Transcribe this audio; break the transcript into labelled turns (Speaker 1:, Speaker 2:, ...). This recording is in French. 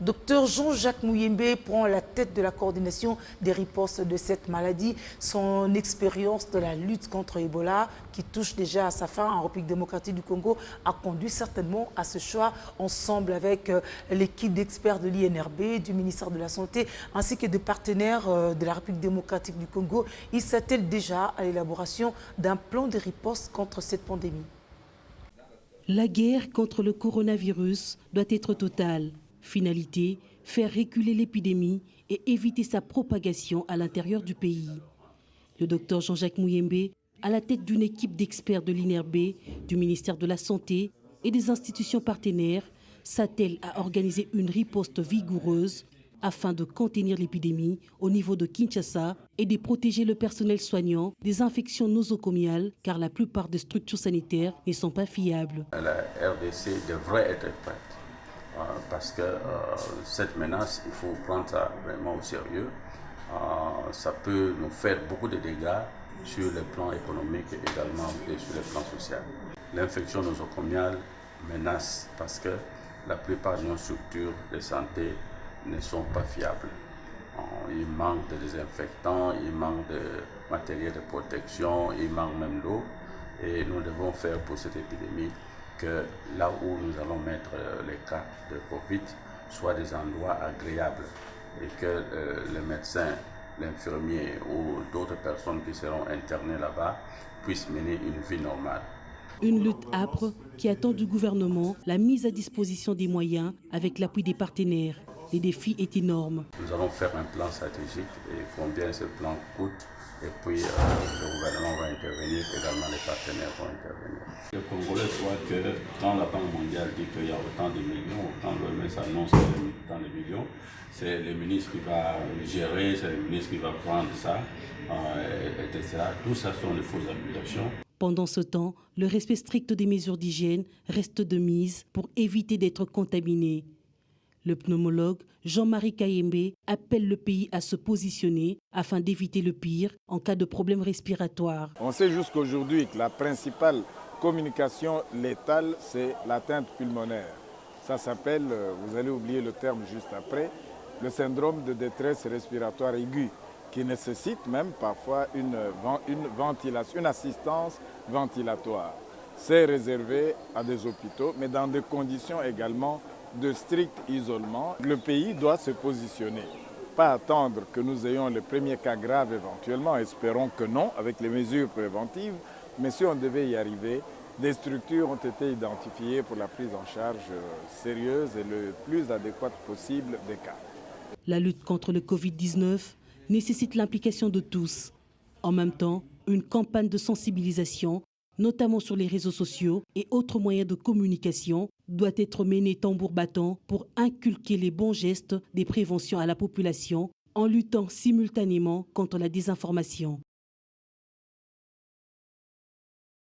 Speaker 1: Docteur Jean-Jacques Muyembe prend la tête de la coordination des ripostes de cette maladie. Son expérience de la lutte contre Ebola, qui touche déjà à sa fin en République démocratique du Congo, a conduit certainement à ce choix, ensemble avec l'équipe d'experts de l'INRB, du ministère de la Santé, ainsi que des partenaires de la République démocratique du Congo. Il s'attelle déjà à l'élaboration d'un plan de riposte contre cette pandémie.
Speaker 2: La guerre contre le coronavirus doit être totale. Finalité, faire reculer l'épidémie et éviter sa propagation à l'intérieur du pays. Le docteur Jean-Jacques Muyembe, à la tête d'une équipe d'experts de l'INRB, du ministère de la Santé et des institutions partenaires, s'attelle à organiser une riposte vigoureuse afin de contenir l'épidémie au niveau de Kinshasa et de protéger le personnel soignant des infections nosocomiales, car la plupart des structures sanitaires ne sont pas fiables.
Speaker 3: La RDC devrait être prête parce que cette menace, il faut prendre ça vraiment au sérieux. Ça peut nous faire beaucoup de dégâts sur le plan économique et également et sur le plan social. L'infection nosocomiale menace parce que la plupart de nos structures de santé ne sont pas fiables. Il manque de désinfectants, il manque de matériel de protection, il manque même d'eau. Et nous devons faire pour cette épidémie que là où nous allons mettre les cas de Covid soient des endroits agréables et que les médecins, l'infirmier ou d'autres personnes qui seront internées là-bas puissent mener une vie normale.
Speaker 2: Une lutte âpre qui attend du gouvernement la mise à disposition des moyens avec l'appui des partenaires. Le défi est énorme.
Speaker 3: Nous allons faire un plan stratégique et combien ce plan coûte. Et puis le gouvernement va intervenir, également les partenaires vont intervenir. Le Congolais voit que quand la Banque mondiale dit qu'il y a autant de millions, quand l'OMS annonce qu'il y a autant de millions, c'est le ministre qui va gérer, c'est le ministre qui va prendre ça, etc. Tout ça sont des fausses accusations.
Speaker 2: Pendant ce temps, le respect strict des mesures d'hygiène reste de mise pour éviter d'être contaminé. Le pneumologue Jean-Marie Kayembe appelle le pays à se positionner afin d'éviter le pire en cas de problème respiratoire.
Speaker 4: On sait jusqu'aujourd'hui que la principale communication létale, c'est l'atteinte pulmonaire. Ça s'appelle, vous allez oublier le terme juste après, le syndrome de détresse respiratoire aiguë, qui nécessite même parfois une ventilation, une assistance ventilatoire. C'est réservé à des hôpitaux, mais dans des conditions également de strict isolement. Le pays doit se positionner. Pas attendre que nous ayons les premiers cas graves éventuellement, espérons que non, avec les mesures préventives, mais si on devait y arriver, des structures ont été identifiées pour la prise en charge sérieuse et le plus adéquate possible des cas.
Speaker 2: La lutte contre le Covid-19 nécessite l'implication de tous. En même temps, une campagne de sensibilisation, notamment sur les réseaux sociaux et autres moyens de communication, doit être menée tambour battant pour inculquer les bons gestes des préventions à la population en luttant simultanément contre la désinformation.